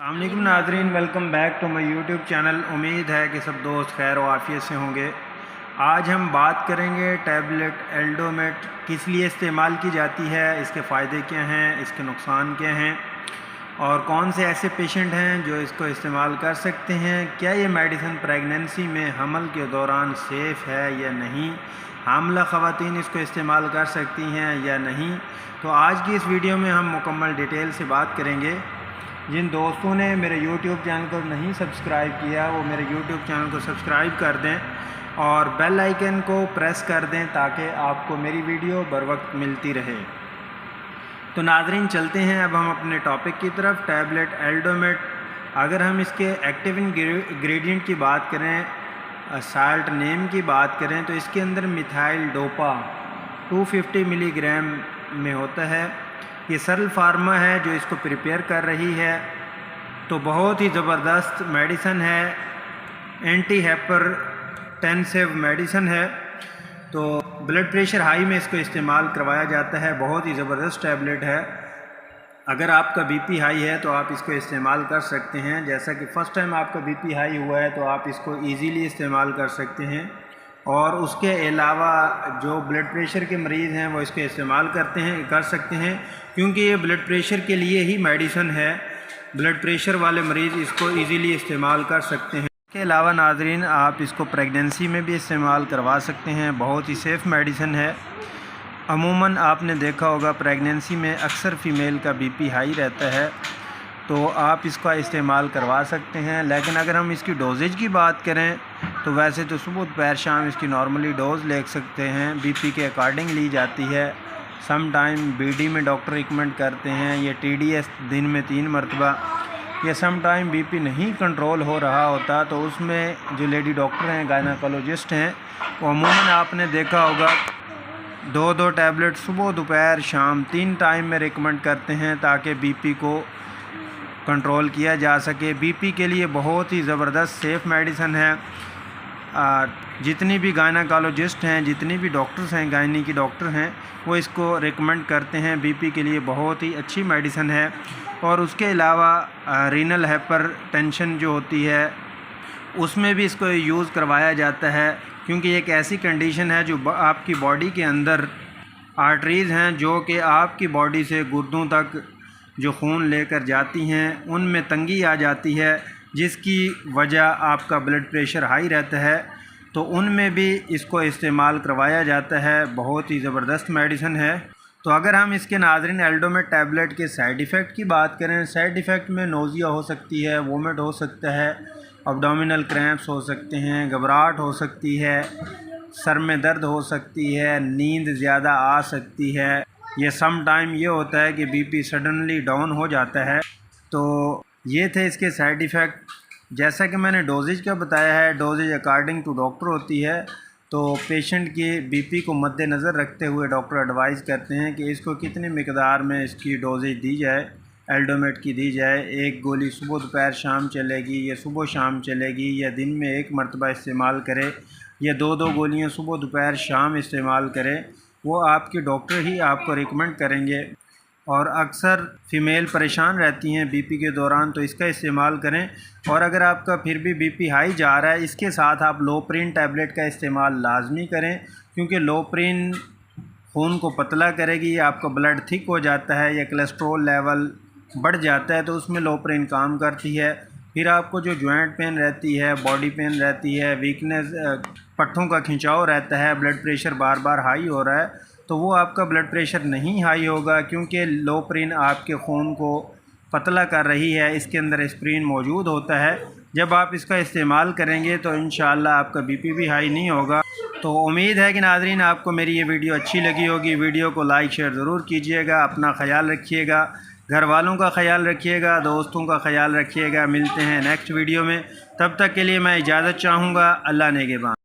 السلام علیکم ناظرین، welcome back to my YouTube channel. امید ہے کہ سب دوست خیر و عافیت سے ہوں گے۔ آج ہم بات کریں گے ٹیبلٹ ایلڈومیٹ کس لیے استعمال کی جاتی ہے، اس کے فائدے کیا ہیں، اس کے نقصان کیا ہیں، اور کون سے ایسے پیشنٹ ہیں جو اس کو استعمال کر سکتے ہیں۔ کیا یہ میڈیسن پریگننسی میں حمل کے دوران سیف ہے یا نہیں، حاملہ خواتین اس کو استعمال کر سکتی ہیں یا نہیں۔ تو آج کی اس ویڈیو میں ہم مکمل ڈیٹیل سے بات کریں گے۔ جن دوستوں نے میرے یوٹیوب چینل کو نہیں سبسکرائب کیا وہ میرے یوٹیوب چینل کو سبسکرائب کر دیں اور بیل آئیکن کو پریس کر دیں تاکہ آپ کو میری ویڈیو بر وقت ملتی رہے۔ تو ناظرین چلتے ہیں اب ہم اپنے ٹاپک کی طرف۔ ٹیبلٹ ایلڈومیٹ، اگر ہم اس کے ایکٹیو انگریڈینٹ کی بات کریں، سالٹ نیم کی بات کریں، تو اس کے اندر میتھائل ڈوپا 250 ملی گرام میں ہوتا ہے۔ یہ سرل فارما ہے جو اس کو پریپیئر کر رہی ہے۔ تو بہت ہی زبردست میڈیسن ہے، اینٹی ہیپر ٹینسیو میڈیسن ہے۔ تو بلڈ پریشر ہائی میں اس کو استعمال کروایا جاتا ہے۔ بہت ہی زبردست ٹیبلٹ ہے۔ اگر آپ کا بی پی ہائی ہے تو آپ اس کو استعمال کر سکتے ہیں۔ جیسا کہ فرسٹ ٹائم آپ کا بی پی ہائی ہوا ہے تو آپ اس کو ایزیلی استعمال کر سکتے ہیں، اور اس کے علاوہ جو بلڈ پریشر کے مریض ہیں وہ اس کو استعمال کر سکتے ہیں، کیونکہ یہ بلڈ پریشر کے لیے ہی میڈیسن ہے۔ بلڈ پریشر والے مریض اس کو ایزیلی استعمال کر سکتے ہیں۔ اس کے علاوہ ناظرین آپ اس کو پریگننسی میں بھی استعمال کروا سکتے ہیں۔ بہت ہی سیف میڈیسن ہے۔ عموماً آپ نے دیکھا ہوگا پریگننسی میں اکثر فیمیل کا بی پی ہائی رہتا ہے، تو آپ اس کا استعمال کروا سکتے ہیں۔ لیکن اگر ہم اس کی ڈوزیج کی بات کریں تو ویسے تو صبح دوپہر شام اس کی نارملی ڈوز لے سکتے ہیں، بی پی کے اکارڈنگ لی جاتی ہے۔ سم ٹائم بی ڈی میں ڈاکٹر ریکمنڈ کرتے ہیں، یہ ٹی ڈی ایس دن میں 3 مرتبہ، یا سم ٹائم بی پی نہیں کنٹرول ہو رہا ہوتا تو اس میں جو لیڈی ڈاکٹر ہیں، گائنیکولوجسٹ ہیں، وہ عموماً آپ نے دیکھا ہوگا 2 ٹیبلٹ صبح دوپہر شام 3 ٹائم میں ریکمنڈ کرتے ہیں تاکہ بی پی کو کنٹرول کیا جا سکے۔ بی پی کے لیے بہت ہی زبردست سیف میڈیسن ہے۔ جتنی بھی گائنیکولوجسٹ ہیں، جتنی بھی ڈاکٹرز ہیں، گائنی کی ڈاکٹر ہیں، وہ اس کو ریکمنڈ کرتے ہیں۔ بی پی کے لیے بہت ہی اچھی میڈیسن ہے۔ اور اس کے علاوہ رینل ہائپر ٹینشن جو ہوتی ہے اس میں بھی اس کو یوز کروایا جاتا ہے، کیونکہ ایک ایسی کنڈیشن ہے جو آپ کی باڈی کے اندر آرٹریز ہیں جو کہ آپ کی باڈی سے گردوں تک جو خون لے کر جاتی ہیں، ان میں تنگی آ جاتی ہے، جس کی وجہ آپ کا بلڈ پریشر ہائی رہتا ہے، تو ان میں بھی اس کو استعمال کروایا جاتا ہے۔ بہت ہی زبردست میڈیسن ہے۔ تو اگر ہم اس کے ناظرین ایلڈومیٹ ٹیبلٹ کے سائیڈ ایفیکٹ کی بات کریں، سائیڈ ایفیکٹ میں نوزیا ہو سکتی ہے، وومٹ ہو سکتا ہے، ابڈومینل کریمپس ہو سکتے ہیں، گھبراہٹ ہو سکتی ہے، سر میں درد ہو سکتی ہے، نیند زیادہ آ سکتی ہے، یہ سم ٹائم یہ ہوتا ہے کہ بی پی سڈنلی ڈاؤن ہو جاتا ہے۔ تو یہ تھے اس کے سائیڈ ایفیکٹ۔ جیسا کہ میں نے ڈوزیج کا بتایا ہے، ڈوزیج اکارڈنگ ٹو ڈاکٹر ہوتی ہے۔ تو پیشنٹ کی بی پی کو مد نظر رکھتے ہوئے ڈاکٹر ایڈوائز کرتے ہیں کہ اس کو کتنی مقدار میں اس کی ڈوزیج دی جائے، ایلڈومیٹ کی دی جائے۔ 1 گولی صبح دوپہر شام چلے گی، یا صبح شام چلے گی، یا دن میں 1 مرتبہ استعمال کرے، یا 2 گولیاں صبح دوپہر شام استعمال کرے، وہ آپ کے ڈاکٹر ہی آپ کو ریکمنڈ کریں گے۔ اور اکثر فیمیل پریشان رہتی ہیں بی پی کے دوران، تو اس کا استعمال کریں۔ اور اگر آپ کا پھر بھی بی پی ہائی جا رہا ہے، اس کے ساتھ آپ لوپرین ٹیبلٹ کا استعمال لازمی کریں، کیونکہ لوپرین خون کو پتلا کرے گی، آپ کا بلڈ تھک ہو جاتا ہے یا کولیسٹرول لیول بڑھ جاتا ہے تو اس میں لوپرین کام کرتی ہے۔ پھر آپ کو جو جوائنٹ پین رہتی ہے، باڈی پین رہتی ہے، ویکنس، پٹھوں کا کھنچاؤ رہتا ہے، بلڈ پریشر بار بار ہائی ہو رہا ہے، تو وہ آپ کا بلڈ پریشر نہیں ہائی ہوگا، کیونکہ لوپرین آپ کے خون کو پتلا کر رہی ہے، اس کے اندر اسپرین موجود ہوتا ہے۔ جب آپ اس کا استعمال کریں گے تو انشاءاللہ آپ کا بی پی بھی ہائی نہیں ہوگا۔ تو امید ہے کہ ناظرین آپ کو میری یہ ویڈیو اچھی لگی ہوگی۔ ویڈیو کو لائک شیئر ضرور کیجیے گا، اپنا خیال رکھیے گا، گھر والوں کا خیال رکھیے گا، دوستوں کا خیال رکھیے گا۔ ملتے ہیں نیکسٹ ویڈیو میں، تب تک کے لیے میں اجازت چاہوں گا۔ اللہ نگہبان۔